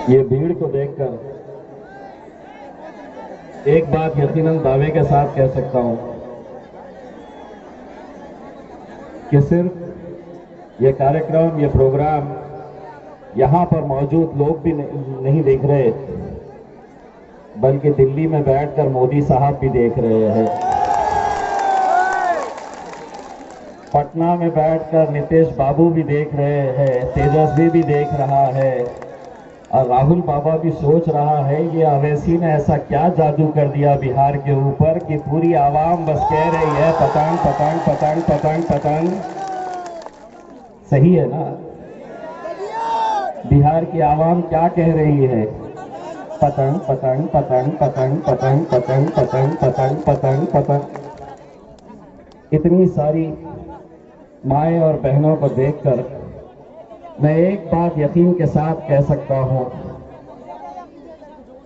ये भीड़ को देखकर एक बात यकीनन दावे के साथ कह सकता हूं कि सिर्फ ये कार्यक्रम, ये प्रोग्राम यहां पर मौजूद लोग भी नहीं देख रहे, बल्कि दिल्ली में बैठकर मोदी साहब भी देख रहे हैं। पटना में बैठकर नीतीश बाबू भी देख रहे हैं, तेजस्वी भी देख रहा है और राहुल बाबा भी सोच रहा है ये अवैसी ने ऐसा क्या जादू कर दिया बिहार के ऊपर कि पूरी आवाम बस कह रही है पतंग पतंग पतंग पतंग पतंग। सही है ना? बिहार की आवाम क्या कह रही है? पतंग पतंग पतंग पतंग पतंग पतंग पतंग पतंग पतंग पतंग। इतनी सारी माएँ और बहनों को देखकर मैं एक बात यकीन के साथ कह सकता हूं,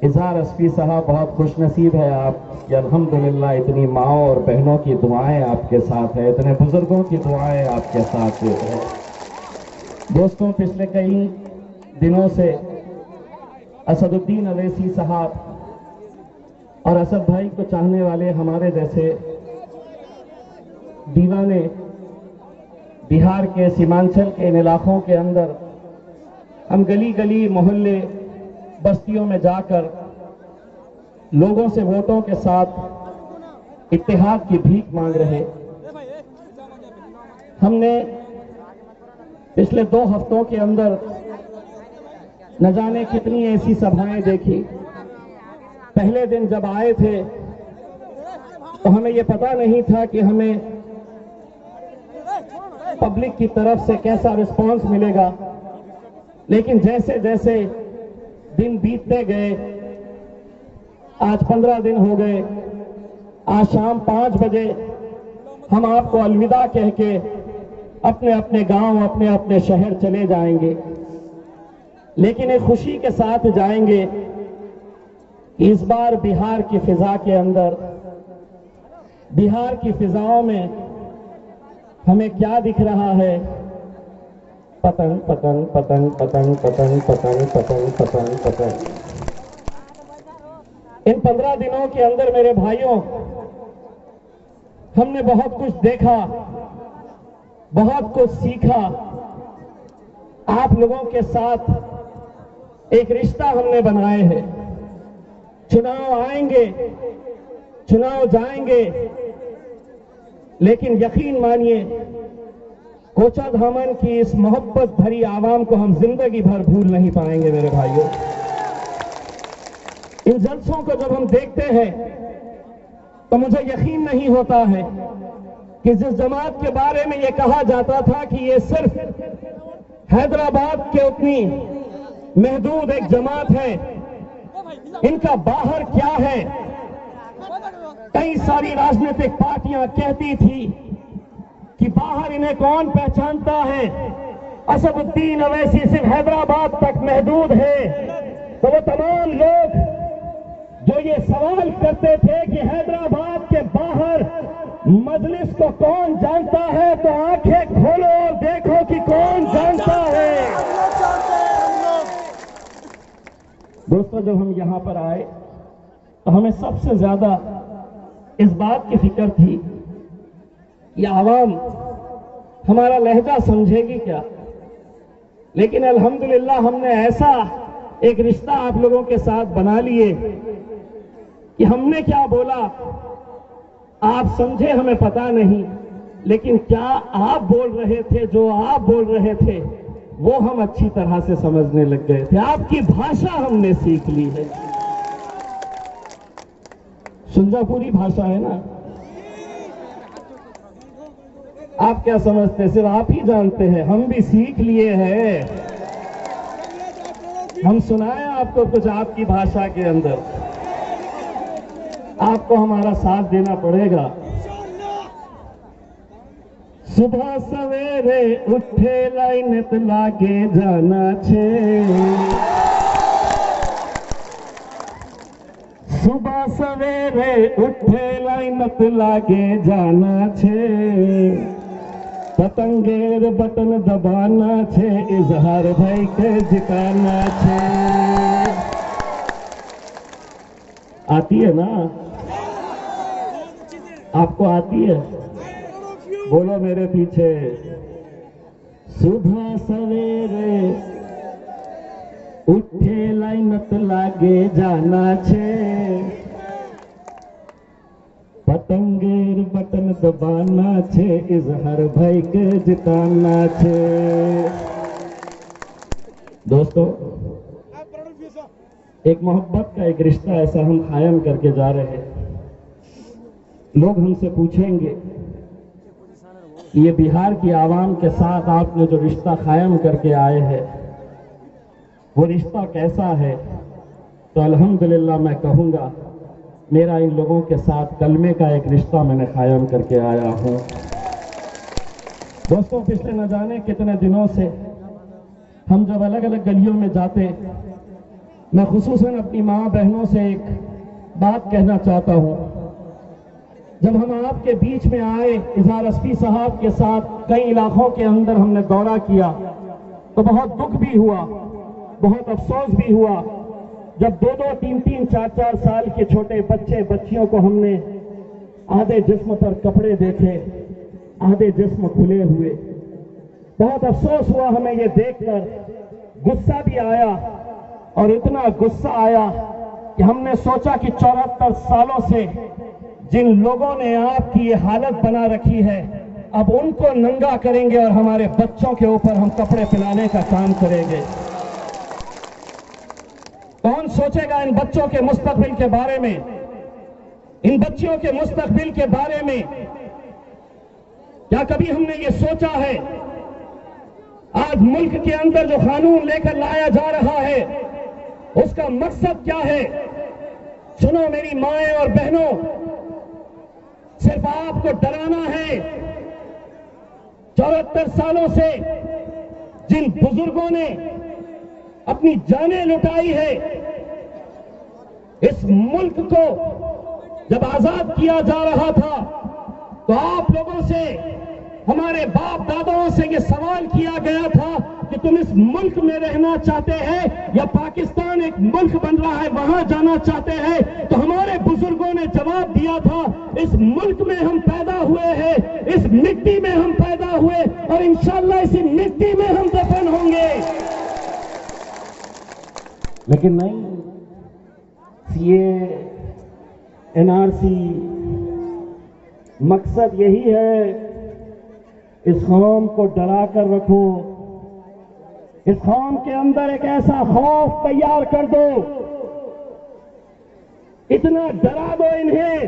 इजहार अस्फी साहब बहुत खुशनसीब है आप कि अल्हम्दुलिल्लाह इतनी माओ और बहनों की दुआएं आपके साथ है, इतने बुजुर्गों की दुआएं आपके साथ है। दोस्तों, पिछले कई दिनों से असदुद्दीन अवैसी साहब और असद भाई को चाहने वाले हमारे जैसे दीवाने बिहार के सीमांचल के इन इलाकों के अंदर हम गली गली, मोहल्ले, बस्तियों में जाकर लोगों से वोटों के साथ इत्तेहाद की भीख मांग रहे। हमने पिछले 2 हफ्तों के अंदर न जाने कितनी ऐसी सभाएं देखी। पहले दिन जब आए थे तो हमें यह पता नहीं था कि हमें पब्लिक की तरफ से कैसा रिस्पांस मिलेगा, लेकिन जैसे जैसे दिन बीतते गए, आज 15 दिन हो गए, आज शाम 5 बजे हम आपको अलविदा कह के अपने अपने गांव, अपने अपने शहर चले जाएंगे। लेकिन एक खुशी के साथ जाएंगे कि इस बार बिहार की फिजा के अंदर, बिहार की फिजाओं में हमें क्या दिख रहा है? पतंग पतंग पतंग पतंग पतंग पतंग पतंग पतंग पतंग। इन 15 दिनों के अंदर मेरे भाइयों, हमने बहुत कुछ देखा, बहुत कुछ सीखा। आप लोगों के साथ एक रिश्ता हमने बनाए हैं। चुनाव आएंगे, चुनाव जाएंगे, लेकिन यकीन मानिए कोचा धामन की इस मोहब्बत भरी आवाम को हम जिंदगी भर भूल नहीं पाएंगे मेरे भाइयों। इन जलसों को जब हम देखते हैं तो मुझे यकीन नहीं होता है कि जिस जमात के बारे में यह कहा जाता था कि ये सिर्फ हैदराबाद के उतनी महदूद एक जमात है, इनका बाहर क्या है। कई सारी राजनीतिक पार्टियां कहती थी कि बाहर इन्हें कौन पहचानता है, असदुद्दीन अवैसी सिर्फ हैदराबाद तक महदूद है। तो वो तमाम लोग जो ये सवाल करते थे कि हैदराबाद के बाहर मजलिस को कौन जानता है, तो आंखें खोलो और देखो कि कौन जानता है। दोस्तों, जब हम यहां पर आए तो हमें सबसे ज्यादा इस बात की फिक्र थी कि आवाम हमारा लहजा समझेगी क्या। लेकिन अल्हम्दुलिल्लाह हमने ऐसा एक रिश्ता आप लोगों के साथ बना लिए कि हमने क्या बोला आप समझे हमें पता नहीं, लेकिन क्या आप बोल रहे थे, जो आप बोल रहे थे वो हम अच्छी तरह से समझने लग गए थे। आपकी भाषा हमने सीख ली है। सुंजापुरी भाषा है ना? आप क्या समझते, सिर्फ आप ही जानते हैं? हम भी सीख लिए हैं। हम सुनाए आपको कुछ आपकी भाषा के अंदर। आपको हमारा साथ देना पड़ेगा। सुबह सवेरे उठे लाइन लागे जाना छे, सुबह सवेरे उठे लाइनत लागे जाना छे, पतंगेर बटन दबाना छे, इजहार भाई के जिताना छे। आती है ना? आपको आती है? बोलो मेरे पीछे। सुबह सवेरे उठे लाइनत लागे जाना छे, पतंगेर बटन दबाना छे, इजहार भाई के जिताना छे। दोस्तों, एक मोहब्बत का एक रिश्ता ऐसा हम कायम करके जा रहे हैं। लोग हमसे पूछेंगे ये बिहार की आवाम के साथ आपने जो रिश्ता कायम करके आए हैं वो रिश्ता कैसा है? तो अल्हम्दुलिल्लाह मैं कहूँगा मेरा इन लोगों के साथ कलमे का एक रिश्ता मैंने कायम करके आया हूँ। दोस्तों, पिछले न जाने कितने दिनों से हम जब अलग अलग गलियों में जाते, मैं खुसूसन अपनी माँ बहनों से एक बात कहना चाहता हूँ। जब हम आपके बीच में आए, इजहार अस्फी साहब के साथ कई इलाकों के अंदर हमने दौरा किया, तो बहुत दुख भी हुआ, बहुत अफसोस भी हुआ जब 2-2, 3-3, 4-4 साल के छोटे बच्चे बच्चियों को हमने आधे जिस्म पर कपड़े देखे, आधे जिस्म खुले हुए। बहुत अफसोस हुआ हमें ये देखकर, गुस्सा भी आया, और इतना गुस्सा आया कि हमने सोचा कि 74 सालों से जिन लोगों ने आपकी ये हालत बना रखी है, अब उनको नंगा करेंगे और हमारे बच्चों के ऊपर हम कपड़े पिलाने का काम करेंगे। कौन सोचेगा इन बच्चों के मुस्तकबिल के बारे में? इन बच्चियों के मुस्तकबिल के बारे में क्या कभी हमने ये सोचा है? आज मुल्क के अंदर जो कानून लेकर लाया जा रहा है उसका मकसद क्या है? सुनो मेरी माएं और बहनों, सिर्फ आपको डराना है। 74 सालों से जिन बुजुर्गों ने अपनी जानें लुटाई है, इस मुल्क को जब आजाद किया जा रहा था तो आप लोगों से, हमारे बाप दादाओं से ये सवाल किया गया था कि तुम इस मुल्क में रहना चाहते हैं या पाकिस्तान एक मुल्क बन रहा है वहां जाना चाहते हैं? तो हमारे बुजुर्गों ने जवाब दिया था, इस मुल्क में हम पैदा हुए हैं, इस मिट्टी में हम पैदा हुए और इंशाअल्लाह इसी मिट्टी में हम दफन होंगे। लेकिन नहीं, सीए, एनआरसी, मकसद यही है इस कौम को डरा कर रखो, इस कौम के अंदर एक ऐसा खौफ तैयार कर दो, इतना डरा दो इन्हें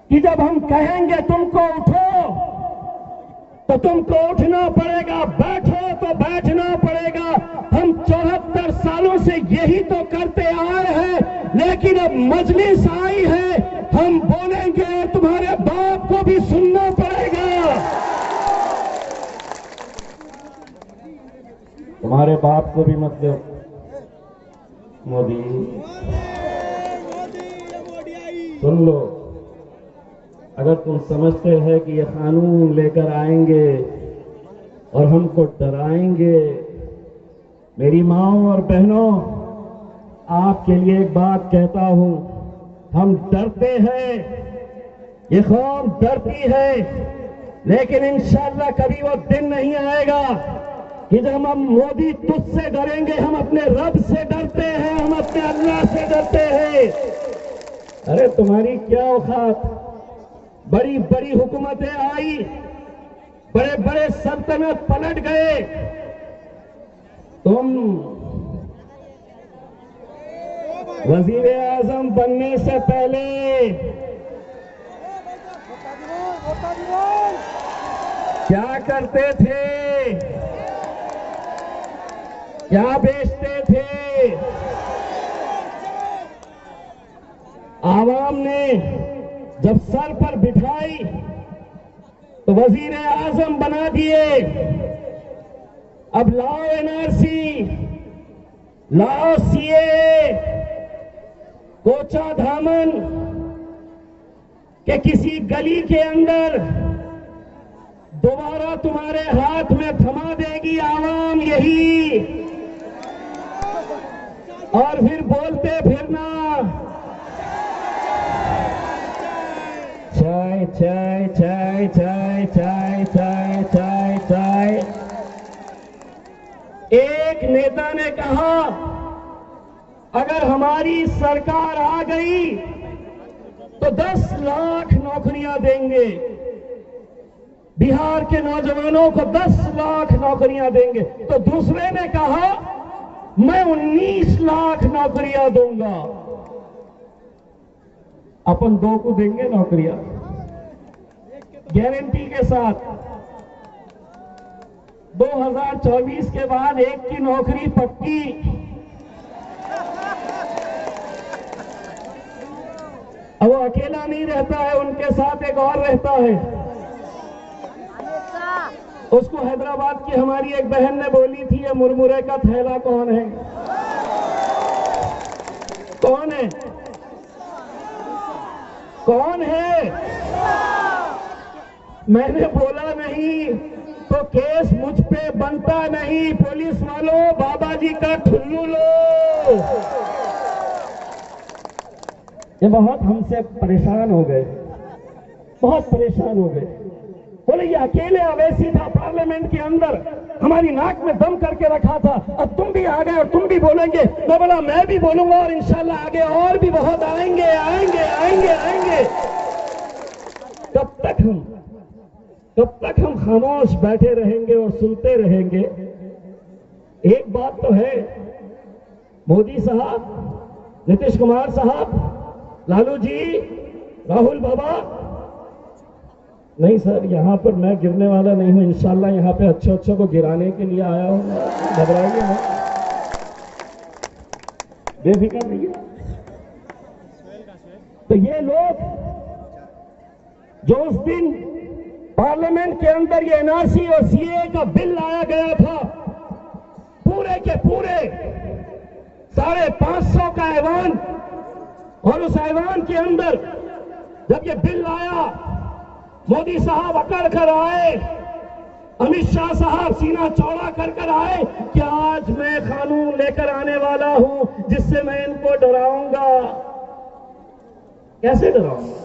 कि जब हम कहेंगे तुमको उठो तो तुमको उठना पड़ेगा, बैठो तो बैठना पड़ेगा। हम 74 सालों से यही तो करते आए हैं, लेकिन अब मजलिस आई है, हम बोलेंगे, तुम्हारे बाप को भी सुनना पड़ेगा। तुम्हारे बाप को भी मत दो मोदी, सुन लो। अगर तुम समझते हैं कि ये कानून लेकर आएंगे और हमको डराएंगे, मेरी माँओं और बहनों, आपके लिए एक बात कहता हूं, हम डरते हैं, ये कौम डरती है, लेकिन इंशाअल्लाह कभी वो दिन नहीं आएगा कि जब हम मोदी तुझसे डरेंगे। हम अपने रब से डरते हैं, हम अपने अल्लाह से डरते हैं। अरे तुम्हारी क्या औकात? बड़ी बड़ी हुकूमतें आई, बड़े बड़े सल्तनत पलट गए, तुम वजीर आजम बनने से पहले क्या करते थे? क्या बेचते थे? आवाम ने जब सर पर बिठाई तो वजीर आजम बना दिए। अब लाओ एनआरसी, लाओ सीए, कोचा धामन के किसी गली के अंदर दोबारा तुम्हारे हाथ में थमा देगी आवाम यही, और फिर बोलते फिरना चाय चाय चाय चाय चाय चाय चाय। एक नेता ने कहा अगर हमारी सरकार आ गई तो 10 लाख नौकरियां देंगे, बिहार के नौजवानों को 10 लाख नौकरियां देंगे। तो दूसरे ने कहा मैं 19 लाख नौकरियां दूंगा। अपन 2 को देंगे नौकरियां गारंटी के साथ। 2024 के बाद एक की नौकरी पक्की। अब वो अकेला नहीं रहता है, उनके साथ एक और रहता है। उसको हैदराबाद की हमारी एक बहन ने बोली थी, ये मुरमुरे का थैला कौन है? कौन है? कौन है? मैंने बोला नहीं तो केस मुझ पे बनता नहीं। पुलिस वालों, बाबा जी का ठुल्लू लो। ये बहुत हमसे परेशान हो गए, बहुत परेशान हो गए। बोले ये अकेले अवैसी था पार्लियामेंट के अंदर, हमारी नाक में दम करके रखा था। अब तुम भी आ गए और तुम भी बोलेंगे। मैं बोला मैं भी बोलूंगा और इंशाल्लाह आगे और भी बहुत आएंगे आएंगे आएंगे आएंगे। कब तक हम खामोश बैठे रहेंगे और सुनते रहेंगे? एक बात तो है, मोदी साहब, नीतीश कुमार साहब, लालू जी, राहुल बाबा, नहीं सर यहां पर मैं गिरने वाला नहीं हूं। इंशाल्लाह यहां पे अच्छे को गिराने के लिए आया हूं। घबराइए नहीं, बेफिक्र रहिए। तो ये लोग जो उस दिन पार्लियामेंट के अंदर ये एनआरसी और सीए का बिल लाया गया था, पूरे के पूरे 550 का ऐवान, और उस ऐवान के अंदर जब ये बिल आया, मोदी साहब अकड़ कर आए, अमित शाह साहब सीना चौड़ा कर आए कि आज मैं कानून लेकर आने वाला हूं जिससे मैं इनको डराऊंगा। कैसे डराऊंगा?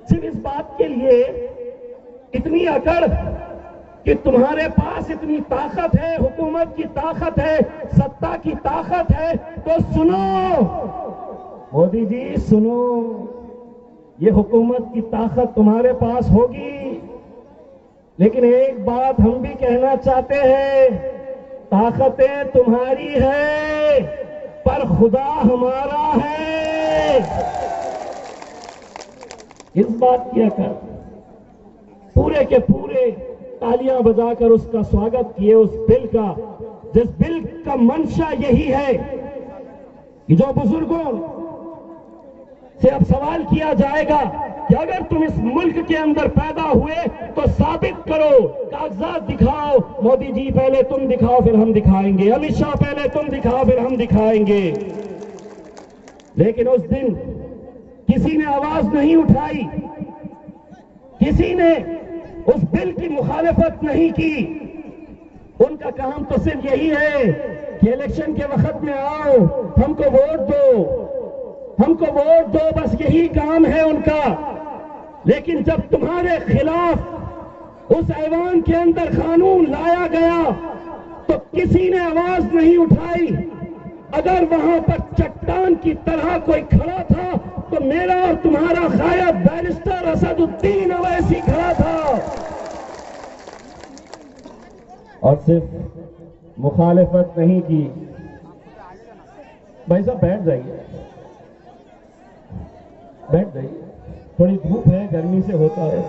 सिर्फ इस बात के लिए इतनी अकड़ कि तुम्हारे पास इतनी ताकत है, हुकूमत की ताकत है, सत्ता की ताकत है, तो सुनो मोदी जी, सुनो, ये हुकूमत की ताकत तुम्हारे पास होगी, लेकिन एक बात हम भी कहना चाहते हैं, ताकतें तुम्हारी है पर खुदा हमारा है। इस बात की अकड़ पूरे के पूरे तालियां बजाकर उसका स्वागत किए, उस बिल का, जिस बिल का मंशा यही है कि जो बुजुर्गों से अब सवाल किया जाएगा कि अगर तुम इस मुल्क के अंदर पैदा हुए तो साबित करो, कागजात दिखाओ। मोदी जी पहले तुम दिखाओ फिर हम दिखाएंगे, अमित शाह पहले तुम दिखाओ फिर हम दिखाएंगे। लेकिन उस दिन किसी ने आवाज नहीं उठाई, किसी ने उस बिल की मुखालिफत नहीं की। उनका काम तो सिर्फ यही है कि इलेक्शन के वक्त में आओ, हमको वोट दो, हमको वोट दो, बस यही काम है उनका। लेकिन जब तुम्हारे खिलाफ उस ऐवान के अंदर कानून लाया गया तो किसी ने आवाज नहीं उठाई। अगर वहां पर चट्टान की तरह कोई खड़ा था तो मेरा और तुम्हारा गायब बैरिस्टर असदुद्दीन अवैसी खड़ा था, और सिर्फ मुखालिफत नहीं की। भाई साहब बैठ जाइए, बैठ जाइए, थोड़ी धूप है, गर्मी से होता है।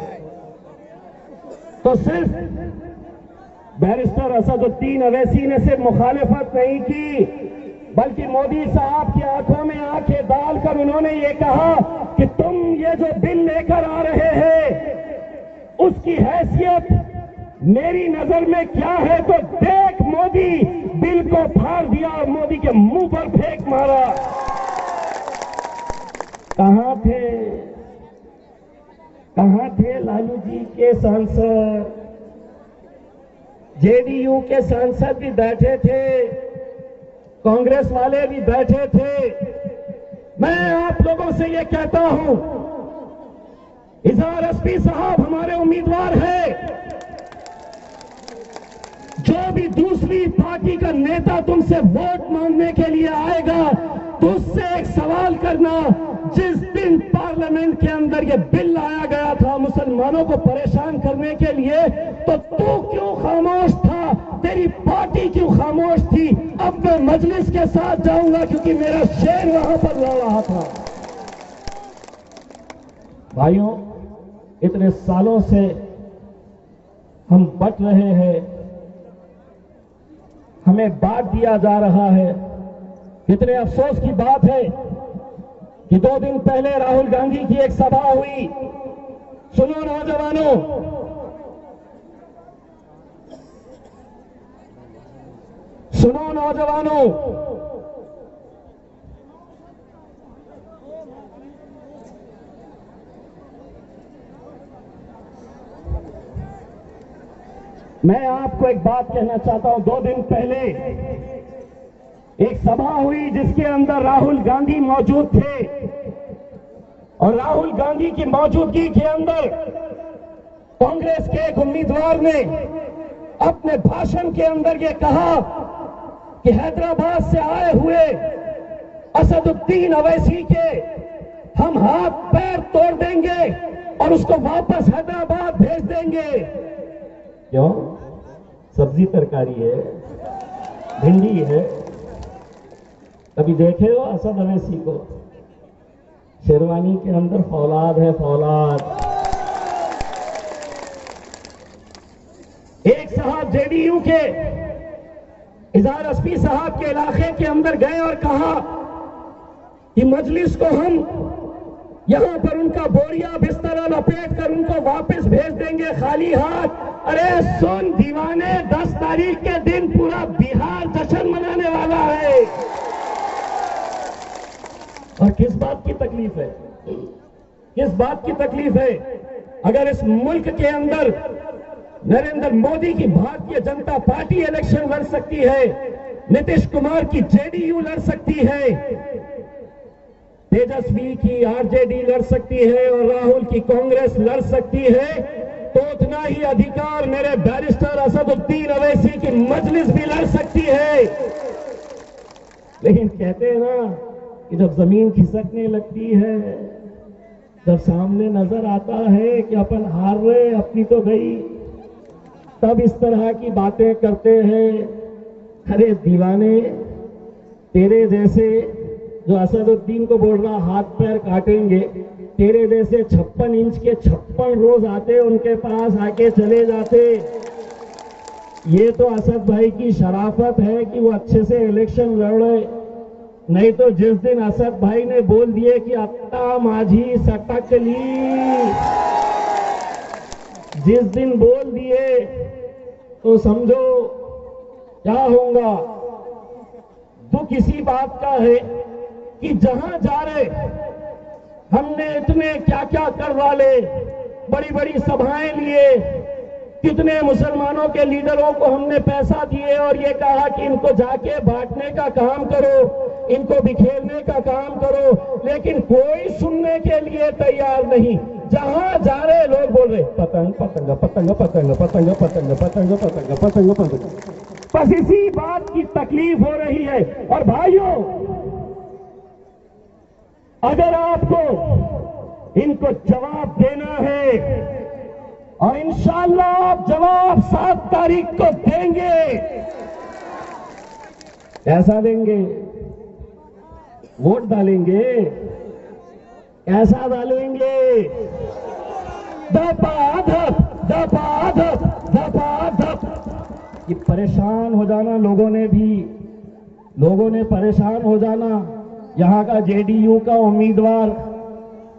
तो सिर्फ बैरिस्टर असदुद्दीन अवैसी ने सिर्फ मुखालिफत नहीं की, बल्कि मोदी साहब की आंखों में आंखें डालकर उन्होंने ये कहा कि तुम ये जो बिल लेकर आ रहे हैं उसकी हैसियत मेरी नजर में क्या है, तो देख। मोदी बिल को फाड़ दिया और मोदी के मुंह पर फेंक मारा। कहां थे लालू जी के सांसद? जेडीयू के सांसद भी बैठे थे, कांग्रेस वाले भी बैठे थे। मैं आप लोगों से ये कहता हूं इजहार एसपी साहब हमारे उम्मीदवार हैं। जो भी दूसरी पार्टी का नेता तुमसे वोट मांगने के लिए आएगा तो उससे एक सवाल करना, जिस दिन पार्लियामेंट के अंदर ये बिल लाया गया था मुसलमानों को परेशान करने के लिए, तो तू क्यों खामोश था, तेरी पार्टी क्यों खामोश थी? अब मैं मजलिस के साथ जाऊंगा क्योंकि मेरा शेर वहां पर लड़ रहा था। भाइयों, इतने सालों से हम बट रहे हैं, हमें बांट दिया जा रहा है। कितने अफसोस की बात है कि 2 दिन पहले राहुल गांधी की एक सभा हुई। सुनो नौजवानों, सुनो नौजवानों, मैं आपको एक बात कहना चाहता हूं। 2 दिन पहले एक सभा हुई जिसके अंदर राहुल गांधी मौजूद थे और राहुल गांधी की मौजूदगी के अंदर कांग्रेस के एक उम्मीदवार ने अपने भाषण के अंदर यह कहा कि हैदराबाद से आए हुए असदुद्दीन अवैसी के हम हाथ पैर तोड़ देंगे और उसको वापस हैदराबाद भेज देंगे। क्यों? सब्जी तरकारी है, भिंडी है। कभी देखे हो असद अवैसी को? शेरवानी के अंदर फौलाद है, फौलाद। एक साहब जेडीयू के इजहार एसपी साहब के इलाके के अंदर गए और कहा कि मजलिस को हम यहां पर उनका बोरिया बिस्तरा लपेट कर उनको वापस भेज देंगे खाली हाथ। अरे सुन दीवाने, 10 तारीख के दिन पूरा बिहार जश्न मनाने वाला है। और किस बात की तकलीफ है? किस बात की तकलीफ है? अगर इस मुल्क के अंदर नरेंद्र मोदी की भारतीय जनता पार्टी इलेक्शन लड़ सकती है, नीतीश कुमार की जेडीयू लड़ सकती है, तेजस्वी की आरजेडी लड़ सकती है और राहुल की कांग्रेस लड़ सकती है, तो उतना ही अधिकार मेरे बैरिस्टर असदुद्दीन अवैसी की मजलिस भी लड़ सकती है। लेकिन कहते हैं ना कि जब जमीन खिसकने लगती है, जब सामने नजर आता है कि अपन हार रहे, अपनी तो गई, तब इस तरह की बातें करते हैं। अरे दीवाने, तेरे जैसे जो असदुद्दीन को बोल रहा हाथ पैर काटेंगे, तेरे जैसे 56 इंच के 56 रोज आते, उनके पास आके चले जाते। ये तो असद भाई की शराफत है कि वो अच्छे से इलेक्शन लड़ रहे, नहीं तो जिस दिन असद भाई ने बोल दिए कि अत्ता माझी सटकली, जिस दिन बोल दिए तो समझो क्या होगा। दुख इसी बात का है कि जहां जा रहे हमने इतने क्या क्या कर डाले, बड़ी बड़ी सभाएं लिए, कितने मुसलमानों के लीडरों को हमने पैसा दिए और ये कहा कि इनको जाके बांटने का काम करो, इनको बिखेरने का काम करो, लेकिन कोई सुनने के लिए तैयार नहीं। जहां जा रहे लोग बोल रहे पतंग पतंग पतंग पतंग पतंग पतंग पतंग पतंग पतंग पतंग। बस इसी बात की तकलीफ हो रही है। और भाइयों, अगर आपको इनको जवाब देना है और इंशाअल्लाह आप जवाब 7 तारीख को देंगे, कैसा देंगे? वोट डालेंगे, कैसा डालेंगे? दपाधप दपाधप दपाधप। कि परेशान हो जाना लोगों ने परेशान हो जाना। यहां का जेडीयू का उम्मीदवार,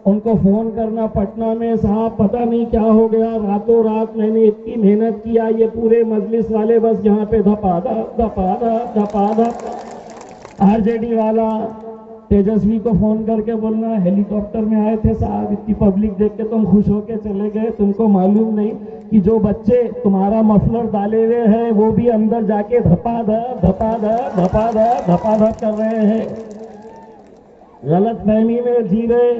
उनको फोन करना पटना में, साहब पता नहीं क्या हो गया, रातों रात मैंने इतनी मेहनत किया, ये पूरे मजलिस वाले बस यहाँ पे धपाधप धपाधप धपाधप। आरजेडी वाला तेजस्वी को फोन करके बोलना हेलीकॉप्टर में आए थे साहब, इतनी पब्लिक देख के तुम खुश होके चले गए, तुमको मालूम नहीं कि जो बच्चे तुम्हारा मफलर डाले हुए हैं वो भी अंदर जाके धपाधप धपाधप धपाधप धपाधप कर रहे हैं। गलत फहमी में जी रहे।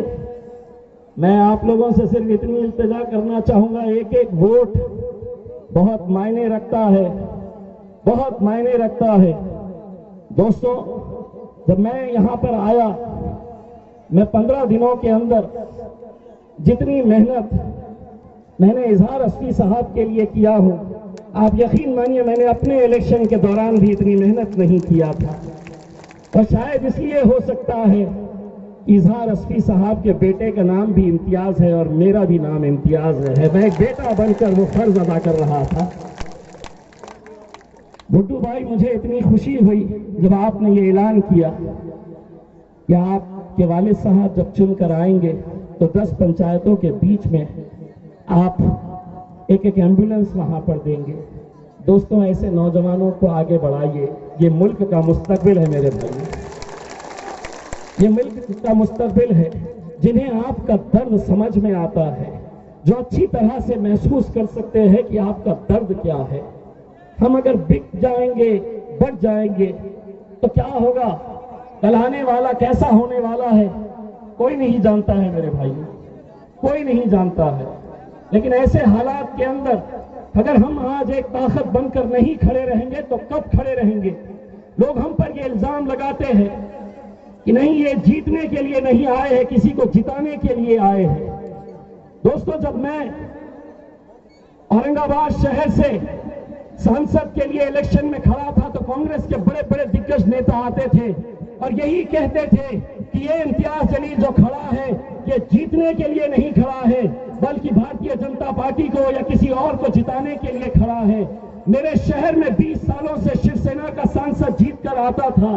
मैं आप लोगों से सिर्फ इतनी इल्तिजा करना चाहूंगा, एक एक वोट बहुत मायने रखता है, बहुत मायने रखता है। दोस्तों, जब मैं यहां पर आया, मैं 15 दिनों के अंदर जितनी मेहनत मैंने इजहार असफी साहब के लिए किया हूं, आप यकीन मानिए मैंने अपने इलेक्शन के दौरान भी इतनी मेहनत नहीं किया था। और शायद इसलिए हो सकता है इजहार असफी साहब के बेटे का नाम भी इम्तियाज है और मेरा भी नाम इम्तियाज है। मैं एक बेटा बनकर वो फर्ज अदा कर रहा था। गुड्डू भाई, मुझे इतनी खुशी हुई जब आपने ये ऐलान किया कि आपके वालिद साहब जब चुनकर आएंगे तो 10 पंचायतों के बीच में आप एक एक एम्बुलेंस वहां पर देंगे। दोस्तों, ऐसे नौजवानों को आगे बढ़ाइए। ये मुल्क का मुस्तकबिल है मेरे भाई, ये मुल्क का मुस्तकबिल है। जिन्हें आपका दर्द समझ में आता है, जो अच्छी तरह से महसूस कर सकते हैं कि आपका दर्द क्या है। हम अगर बिक जाएंगे, बढ़ जाएंगे तो क्या होगा? कल आने वाला कैसा होने वाला है कोई नहीं जानता है मेरे भाई, कोई नहीं जानता है। लेकिन ऐसे हालात के अंदर अगर हम आज एक ताकत बनकर नहीं खड़े रहेंगे तो कब खड़े रहेंगे? लोग हम पर ये इल्जाम लगाते हैं कि नहीं, ये जीतने के लिए नहीं आए हैं, किसी को जिताने के लिए आए हैं। दोस्तों, जब मैं औरंगाबाद शहर से सांसद के लिए इलेक्शन में खड़ा था तो कांग्रेस के बड़े बड़े दिग्गज नेता आते थे और यही कहते थे कि ये इम्तियाज जलील जो खड़ा है ये जीतने के लिए नहीं खड़ा है, बल्कि भारतीय जनता पार्टी को या किसी और को जिताने के लिए खड़ा है। मेरे शहर में 20 सालों से शिवसेना का सांसद जीत कर आता था,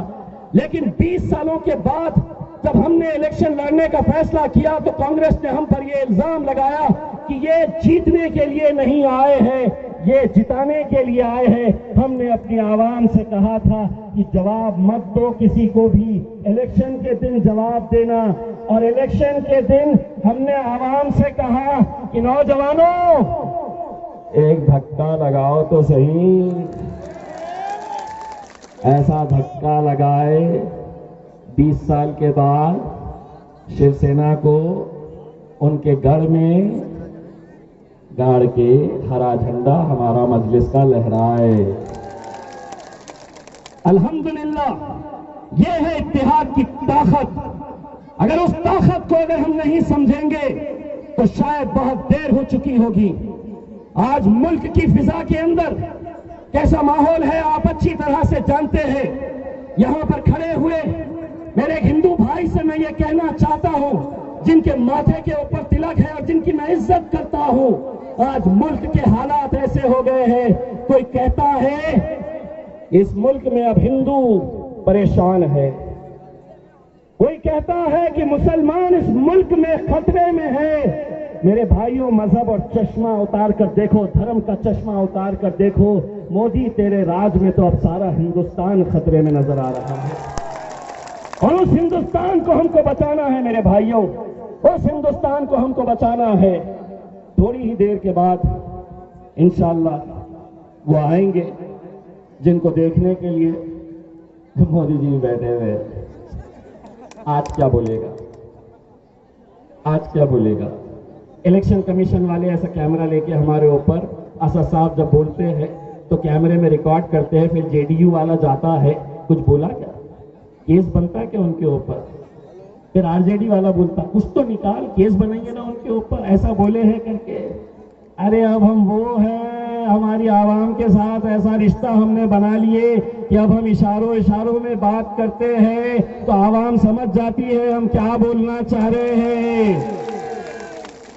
लेकिन 20 सालों के बाद जब हमने इलेक्शन लड़ने का फैसला किया तो कांग्रेस ने हम पर यह इल्जाम लगाया कि ये जीतने के लिए नहीं आए हैं, ये जिताने के लिए आए हैं। हमने अपनी आवाम से कहा था कि जवाब मत दो किसी को भी, इलेक्शन के दिन जवाब देना। और इलेक्शन के दिन हमने आवाम से कहा कि नौजवानों, एक धक्का लगाओ तो सही। ऐसा धक्का लगाए 20 साल के बाद शिवसेना को उनके घर में गाड़ के हरा झंडा हमारा मजलिस का लहराए। अल्हम्दुलिल्लाह, ये है इत्तेहाद की ताकत। अगर उस ताकत को अगर हम नहीं समझेंगे तो शायद बहुत देर हो चुकी होगी। आज मुल्क की फिजा के अंदर कैसा माहौल है आप अच्छी तरह से जानते हैं। यहां पर खड़े हुए मेरे एक हिंदू भाई से मैं ये कहना चाहता हूं, जिनके माथे के ऊपर तिलक है और जिनकी मैं इज्जत करता हूं, आज मुल्क के हालात ऐसे हो गए हैं। कोई कहता है इस मुल्क में अब हिंदू परेशान है, कोई कहता है कि मुसलमान इस मुल्क में खतरे में है। मेरे भाइयों, मजहब और चश्मा उतार कर देखो, धर्म का चश्मा उतार कर देखो। मोदी, तेरे राज में तो अब सारा हिंदुस्तान खतरे में नजर आ रहा है और उस हिंदुस्तान को हमको बचाना है मेरे भाइयों, उस हिंदुस्तान को हमको बचाना है। थोड़ी ही देर के बाद इंशाअल्लाह वो आएंगे जिनको देखने के लिए मोदी जी बैठे हुए। आज क्या बोलेगा, आज क्या बोलेगा? इलेक्शन कमीशन वाले ऐसा कैमरा लेके हमारे ऊपर, असद साहब जब बोलते हैं तो कैमरे में रिकॉर्ड करते हैं, फिर जेडीयू वाला जाता है, कुछ बोला क्या? केस बनता है क्या उनके ऊपर? फिर आरजेडी वाला बोलता कुछ तो निकाल, केस बनाइए ना उनके ऊपर, ऐसा बोले हैं करके। अरे अब हम वो हैं, हमारी आवाम के साथ ऐसा रिश्ता हमने बना लिए कि अब हम इशारों में बात करते हैं तो आवाम समझ जाती है हम क्या बोलना चाह रहे हैं।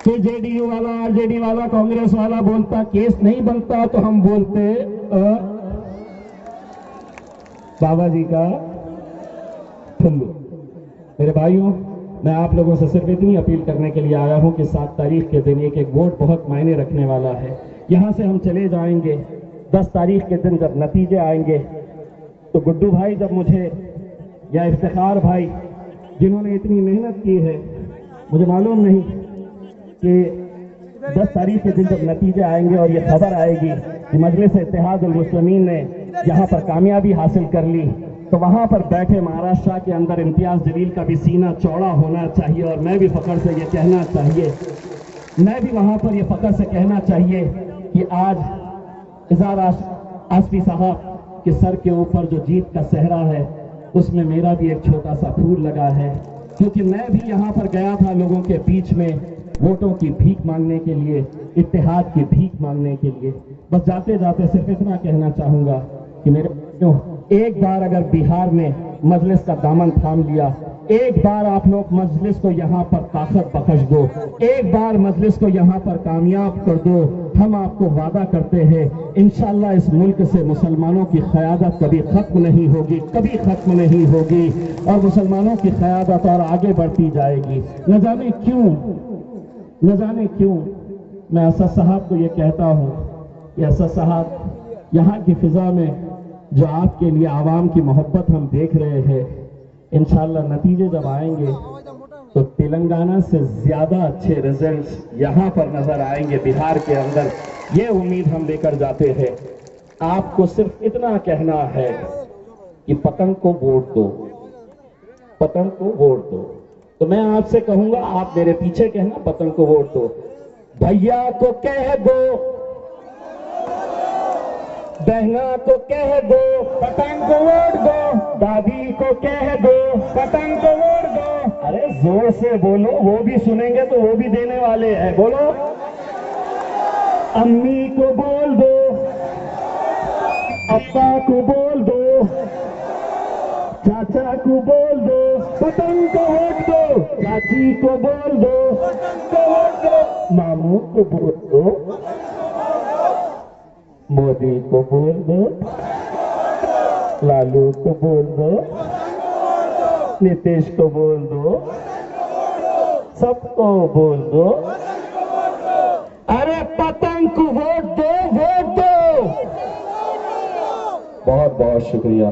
फिर जेडीयू वाला, आरजेडी वाला, कांग्रेस वाला बोलता केस नहीं बनता तो हम बोलते बाबा जी का ठुल्लू। मेरे भाइयों, मैं आप लोगों से सिर्फ इतनी अपील करने के लिए आया हूं कि 7 तारीख के दिन एक एक वोट बहुत मायने रखने वाला है। यहां से हम चले जाएंगे, 10 तारीख के दिन जब नतीजे आएंगे तो गुड्डू भाई जब मुझे, या इफ्तिखार भाई जिन्होंने इतनी मेहनत की है, मुझे मालूम नहीं कि 10 तारीख के दिन जब नतीजे आएंगे और ये खबर आएगी कि मजलिस इत्तेहादुल मुस्लिमीन ने यहाँ पर कामयाबी हासिल कर ली, तो वहां पर बैठे महाराष्ट्र के अंदर इम्तियाज जलील का भी सीना चौड़ा होना चाहिए और मैं भी फख्र से ये कहना चाहिए, मैं भी वहां पर ये फख्र से कहना चाहिए कि आज इज़हार आसफी साहब के सर के ऊपर जो जीत का सहरा है उसमें मेरा भी एक छोटा सा फूल लगा है, क्योंकि मैं भी यहाँ पर गया था लोगों के बीच में वोटों की भीख मांगने के लिए, इत्तेहाद की भीख मांगने के लिए। बस जाते जाते सिर्फ इतना कहना चाहूंगा कि मेरे बच्चों, एक बार अगर बिहार ने मजलिस का दामन थाम लिया, एक बार आप लोग मजलिस को यहाँ पर ताकत बख्श दो, एक बार मजलिस को यहाँ पर कामयाब कर दो, हम आपको वादा करते हैं इंशाअल्लाह इस मुल्क से मुसलमानों की क़यादत कभी खत्म नहीं होगी, कभी खत्म नहीं होगी और मुसलमानों की क़यादत और आगे बढ़ती जाएगी। न जाने क्यों मैं असद साहब को ये कहता हूँ कि असद साहब, यहाँ की फिजा में जो आपके लिए आवाम की मोहब्बत हम देख रहे हैं, इंशाअल्लाह नतीजे जब आएंगे तो तेलंगाना से ज्यादा अच्छे रिजल्ट्स यहाँ पर नजर आएंगे बिहार के अंदर, ये उम्मीद हम लेकर जाते हैं। आपको सिर्फ इतना कहना है कि पतंग को वोट दो, पतंग को वोट दो। तो मैं आपसे कहूंगा, आप मेरे पीछे कहना पतंग को वोट दो। भैया को कह दो, बहना को कह दो पतंग को वोट दो, दादी को कह दो पतंग को वोट दो। अरे जोर से बोलो, वो भी सुनेंगे तो वो भी देने वाले हैं। बोलो, अम्मी को बोल दो, अब्बा को बोल दो, चाचा को बोल दो पतंग को वोट दो, चाची को बोल दो पतंग को वोट दो, मामू को बोल दो, मोदी को बोल दो, लालू को बोल दो, नीतीश को बोल दो, सबको बोल दो। अरे पतंग को वोट दो, वोट दो। बहुत बहुत शुक्रिया।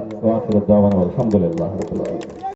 अल्हम्दुलिल्लाह।